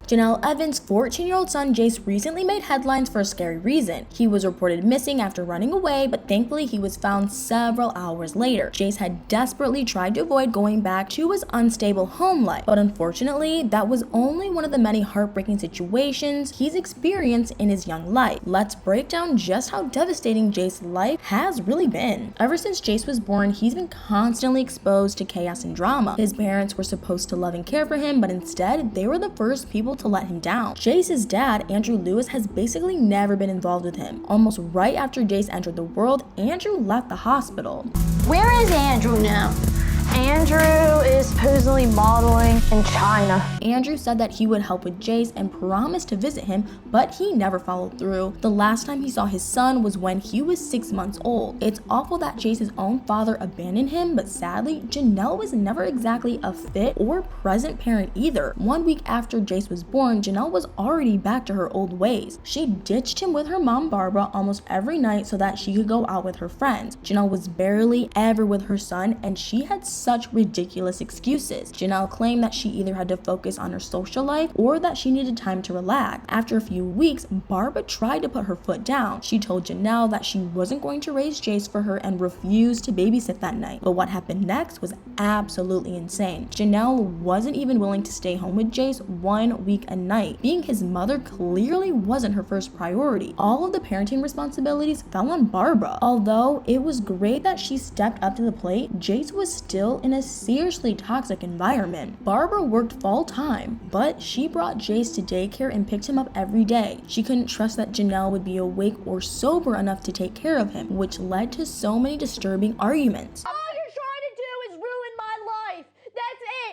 Jenelle Evans' 14-year-old son Jace recently made headlines for a scary reason. He was reported missing after running away, but thankfully he was found several hours later. Jace had desperately tried to avoid going back to his unstable home life, but unfortunately, that was only one of the many heartbreaking situations he's experienced in his young life. Let's break down just how devastating Jace's life has really been. Ever since Jace was born, he's been constantly exposed to chaos and drama. His parents were supposed to love and care for him, but instead, they were the first people to let him down. Jace's dad, Andrew Lewis, has basically never been involved with him. Almost right after Jace entered the world, Andrew left the hospital. Where is Andrew now? Andrew is supposedly modeling in China. Andrew said that he would help with Jace and promised to visit him, but he never followed through. The last time he saw his son was when he was 6 months old. It's awful that Jace's own father abandoned him, but sadly, Jenelle was never exactly a fit or present parent either. 1 week after Jace was born, Jenelle was already back to her old ways. She ditched him with her mom Barbara almost every night so that she could go out with her friends. Jenelle was barely ever with her son, and she had such ridiculous excuses. Jenelle claimed that she either had to focus on her social life or that she needed time to relax. After a few weeks, Barbara tried to put her foot down. She told Jenelle that she wasn't going to raise Jace for her and refused to babysit that night. But what happened next was absolutely insane. Jenelle wasn't even willing to stay home with Jace 1 week a night. Being his mother clearly wasn't her first priority. All of the parenting responsibilities fell on Barbara. Although it was great that she stepped up to the plate, Jace was still in a seriously toxic environment. Barbara worked full time, but she brought Jace to daycare and picked him up every day. She couldn't trust that Jenelle would be awake or sober enough to take care of him, which led to so many disturbing arguments.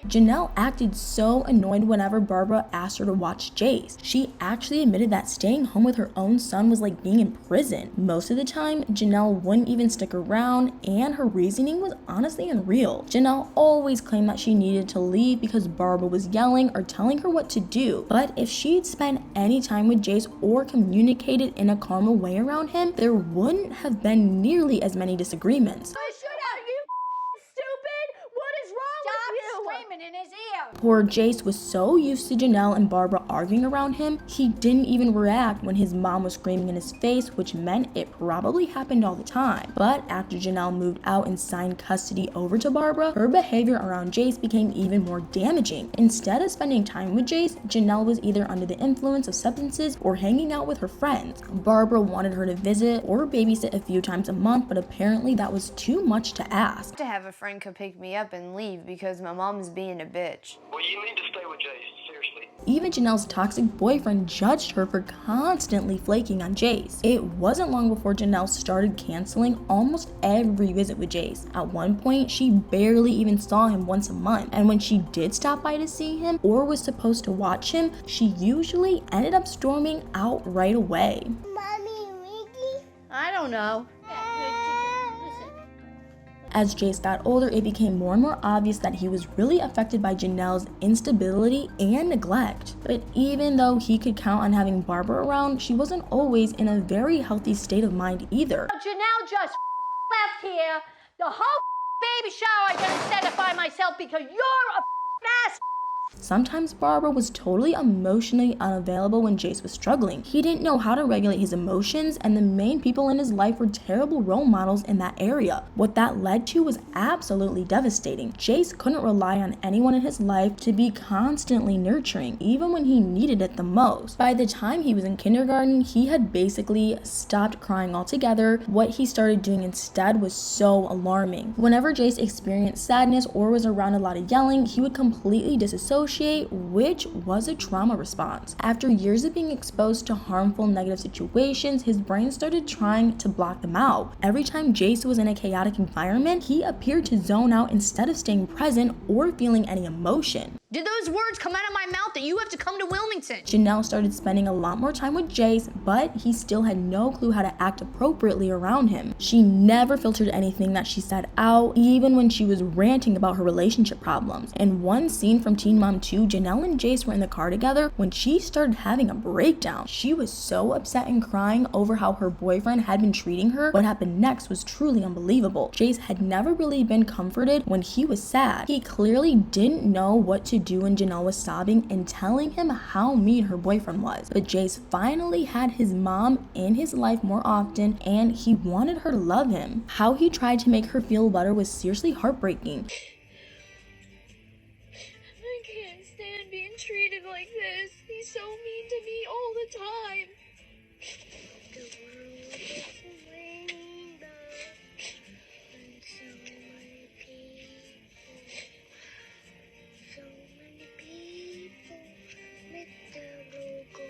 Jenelle acted so annoyed whenever Barbara asked her to watch Jace. She actually admitted that staying home with her own son was like being in prison. Most of the time, Jenelle wouldn't even stick around, and her reasoning was honestly unreal. Jenelle always claimed that she needed to leave because Barbara was yelling or telling her what to do. But if she'd spent any time with Jace or communicated in a calmer way around him, there wouldn't have been nearly as many disagreements. In his ear. Poor Jace was so used to Jenelle and Barbara arguing around him, he didn't even react when his mom was screaming in his face, which meant it probably happened all the time. But after Jenelle moved out and signed custody over to Barbara, her behavior around Jace became even more damaging. Instead of spending time with Jace, Jenelle was either under the influence of substances or hanging out with her friends. Barbara wanted her to visit or babysit a few times a month, but apparently that was too much to ask. To have a friend come pick me up and leave because my mom's being a bitch. Well, you need to stay with Jace, seriously. Even Jenelle's toxic boyfriend judged her for constantly flaking on Jace. It wasn't long before Jenelle started canceling almost every visit with Jace. At one point, she barely even saw him once a month, and when she did stop by to see him or was supposed to watch him, she usually ended up storming out right away. Mommy, Ricky? I don't know. As Jace got older, it became more and more obvious that he was really affected by Jenelle's instability and neglect. But even though he could count on having Barbara around, she wasn't always in a very healthy state of mind either. Jenelle just left here. The whole baby shower I didn't set it by myself because you're a ass. Sometimes Barbara was totally emotionally unavailable when Jace was struggling. He didn't know how to regulate his emotions, and the main people in his life were terrible role models in that area. What that led to was absolutely devastating. Jace couldn't rely on anyone in his life to be constantly nurturing, even when he needed it the most. By the time he was in kindergarten, he had basically stopped crying altogether. What he started doing instead was so alarming. Whenever Jace experienced sadness or was around a lot of yelling, he would completely disassociate, which was a trauma response. After years of being exposed to harmful negative situations, his brain started trying to block them out. Every time Jace was in a chaotic environment, he appeared to zone out instead of staying present or feeling any emotion. Did those words come out of my mouth that you have to come to Wilmington? Jenelle started spending a lot more time with Jace, but he still had no clue how to act appropriately around him. She never filtered anything that she said out, even when she was ranting about her relationship problems. In one scene from Teen Mom 2, Jenelle and Jace were in the car together when she started having a breakdown. She was so upset and crying over how her boyfriend had been treating her. What happened next was truly unbelievable. Jace had never really been comforted when he was sad. He clearly didn't know what to do when Jenelle was sobbing and telling telling him how mean her boyfriend was. But Jace finally had his mom in his life more often, and he wanted her to love him. How he tried to make her feel better was seriously heartbreaking. I can't stand being treated like this. He's so mean to me all the time. The world is a rainbow, and so many people with the logo.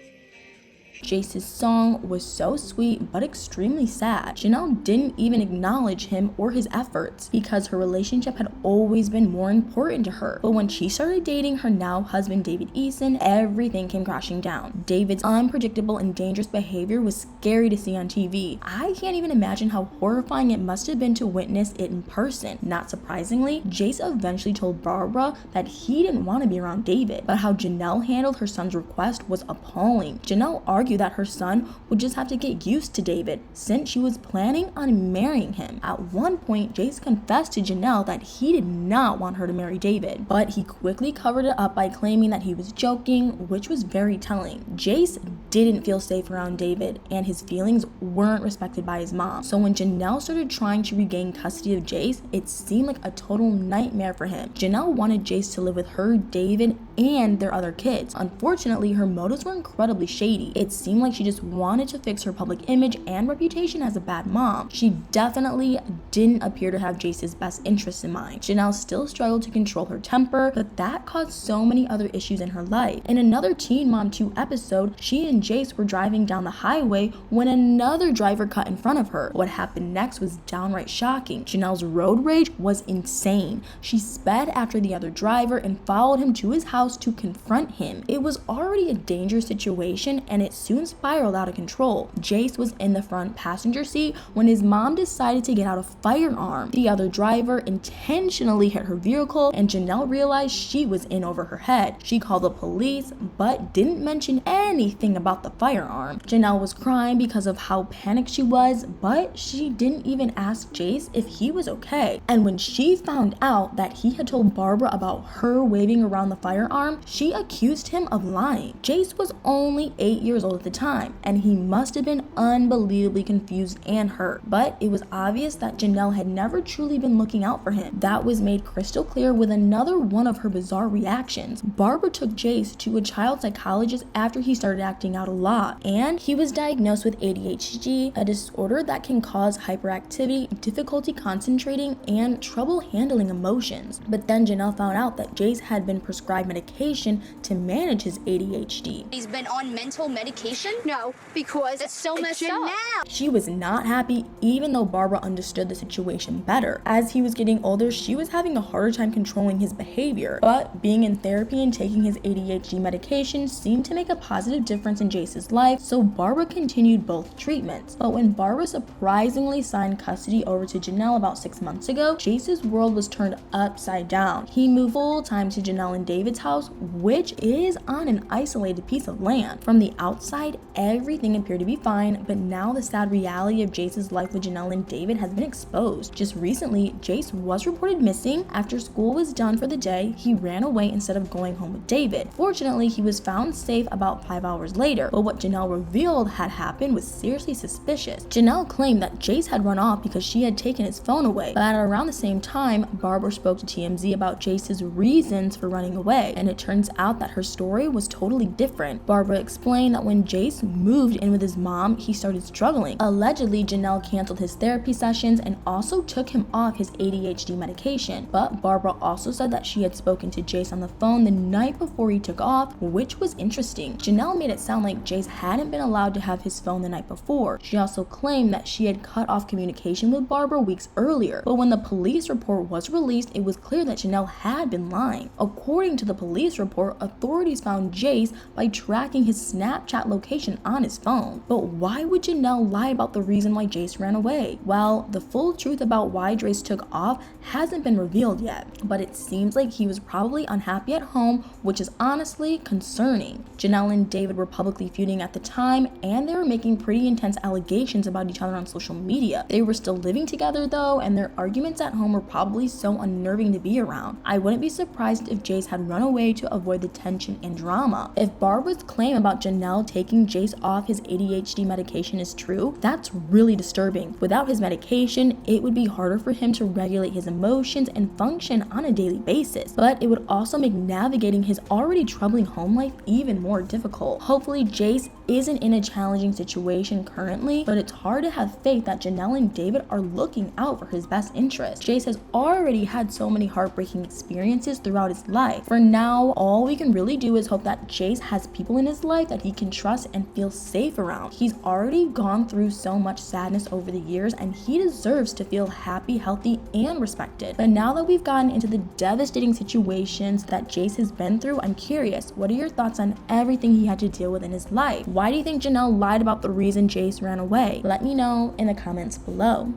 Jace's song was so sweet but extremely sad. Jenelle didn't even acknowledge him or his efforts because her relationship had always been more important to her. But when she started dating her now husband David Eason, everything came crashing down. David's unpredictable and dangerous behavior was scary to see on TV. I can't even imagine how horrifying it must have been to witness it in person. Not surprisingly, Jace eventually told Barbara that he didn't want to be around David, but how Jenelle handled her son's request was appalling. Jenelle argued that her son would just have to get used to David since she was planning on marrying him. At one point, Jace confessed to Jenelle that he did not want her to marry David, but he quickly covered it up by claiming that he was joking, which was very telling. Jace didn't feel safe around David, and his feelings weren't respected by his mom. So when Jenelle started trying to regain custody of Jace, it seemed like a total nightmare for him. Jenelle wanted Jace to live with her, David, and their other kids. Unfortunately, her motives were incredibly shady. It seemed like she just wanted to fix her public image and reputation as a bad mom. She definitely didn't appear to have Jace's best interests in mind. Jenelle still struggled to control her temper, but that caused so many other issues in her life. In another Teen Mom 2 episode, she and Jace were driving down the highway when another driver cut in front of her. What happened next was downright shocking. Jenelle's road rage was insane. She sped after the other driver and followed him to his house to confront him. It was already a dangerous situation, and it soon spiraled out of control. Jace was in the front passenger seat when his mom decided to get out a firearm. The other driver intentionally hit her vehicle, and Jenelle realized she was in over her head. She called the police, but didn't mention anything about the firearm. Jenelle was crying because of how panicked she was, but she didn't even ask Jace if he was okay. And when she found out that he had told Barbara about her waving around the firearm, she accused him of lying. Jace was only 8 years old at the time, and he must have been unbelievably confused and hurt. But it was obvious that Jenelle had never truly been looking out for him. That was made crystal clear with another one of her bizarre reactions. Barbara took Jace to a child psychologist after he started acting out a lot, and he was diagnosed with ADHD, a disorder that can cause hyperactivity, difficulty concentrating, and trouble handling emotions. But then Jenelle found out that Jace had been prescribed medication to manage his ADHD. He's been on mental medication? No, because It's so messed up. She was not happy, even though Barbara understood the situation better. As he was getting older, she was having a harder time controlling his behavior, but being in therapy and taking his ADHD medication seemed to make a positive difference in Jace's life, so Barbara continued both treatments. But when Barbara surprisingly signed custody over to Jenelle about 6 months ago, Jace's world was turned upside down. He moved full-time to Jenelle and David's house, which is on an isolated piece of land. From the outside, everything appeared to be fine, but now the sad reality of Jace's life with Jenelle and David has been exposed. Just recently, Jace was reported missing. After school was done for the day, he ran away instead of going home with David. Fortunately, he was found safe about 5 hours later, but what Jenelle revealed had happened was seriously suspicious. Jenelle claimed that Jace had run off because she had taken his phone away, but at around the same time, Barbara spoke to TMZ about Jace's reasons for running away, and it turns out that her story was totally different. Barbara explained that when Jace moved in with his mom, he started struggling. Allegedly, Jenelle canceled his therapy sessions and also took him off his ADHD medication, but Barbara also said that she had spoken to Jace on the phone the night before he took off, which was interesting. Jenelle made it sound like Jace hadn't been allowed to have his phone the night before. She also claimed that she had cut off communication with Barbara weeks earlier, but when the police report was released, it was clear that Jenelle had been lying. According to the police report, authorities found Jace by tracking his Snapchat location on his phone. But why would Jenelle lie about the reason why Jace ran away? Well, the full truth about why Jace took off hasn't been revealed yet, but it seems like he was probably unhappy at home, which is honestly concerning. Jenelle and David were publicly publicly feuding at the time, and they were making pretty intense allegations about each other on social media. They were still living together though, and their arguments at home were probably so unnerving to be around. I wouldn't be surprised if Jace had run away to avoid the tension and drama. If Barbara's claim about Jenelle taking Jace off his ADHD medication is true, that's really disturbing. Without his medication, it would be harder for him to regulate his emotions and function on a daily basis, but it would also make navigating his already troubling home life even more difficult. Hopefully Jace isn't in a challenging situation currently, but it's hard to have faith that Jenelle and David are looking out for his best interest. Jace has already had so many heartbreaking experiences throughout his life. For now, all we can really do is hope that Jace has people in his life that he can trust and feel safe around. He's already gone through so much sadness over the years, and he deserves to feel happy, healthy, and respected. But now that we've gotten into the devastating situations that Jace has been through, I'm curious, what are your thoughts on everything he had to deal with in his life? Why do you think Jenelle lied about the reason Jace ran away? Let me know in the comments below.